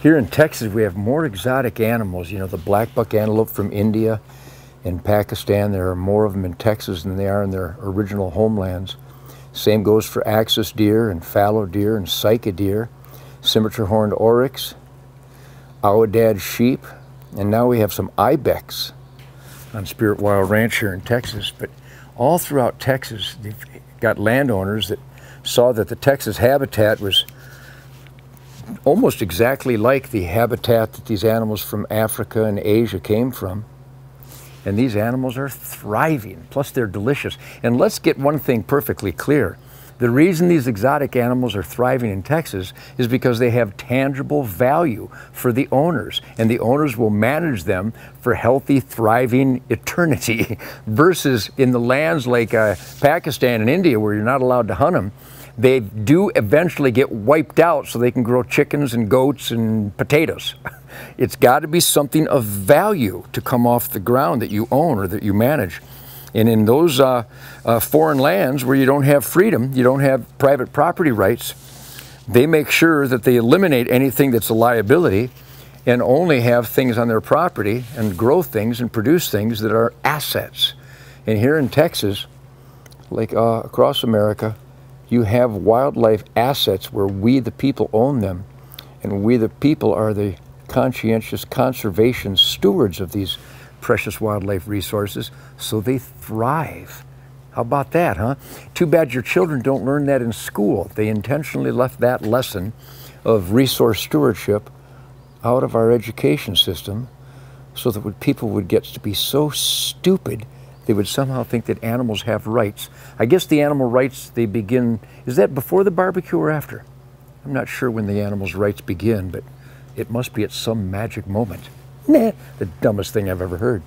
Here in Texas, we have more exotic animals. You know, the black-buck antelope from India and Pakistan. There are more of them in Texas than there are in their original homelands. Same goes for axis deer and fallow deer and cyca deer, symmetry horned oryx, Aoudad sheep, and now we have some ibex on Spirit Wild Ranch here in Texas. But all throughout Texas, they've got landowners that saw that the Texas habitat was almost exactly like the habitat that these animals from Africa and Asia came from. And these animals are thriving, plus they're delicious. And let's get one thing perfectly clear. The reason these exotic animals are thriving in Texas is because they have tangible value for the owners, and the owners will manage them for healthy, thriving eternity, versus in the lands like Pakistan and India, where you're not allowed to hunt them. They do eventually get wiped out so they can grow chickens and goats and potatoes. It's got to be something of value to come off the ground that you own or that you manage. And in those foreign lands where you don't have freedom, you don't have private property rights, they make sure that they eliminate anything that's a liability and only have things on their property and grow things and produce things that are assets. And here in Texas, like across America, you have wildlife assets where we, the people, own them. And we, the people, are the conscientious conservation stewards of these precious wildlife resources, so they thrive. How about that, huh? Too bad your children don't learn that in school. They intentionally left that lesson of resource stewardship out of our education system so that people would get to be so stupid they would somehow think that animals have rights. I guess the animal rights, they begin, is that before the barbecue or after? I'm not sure when the animals' rights begin, but it must be at some magic moment. Nah, the dumbest thing I've ever heard.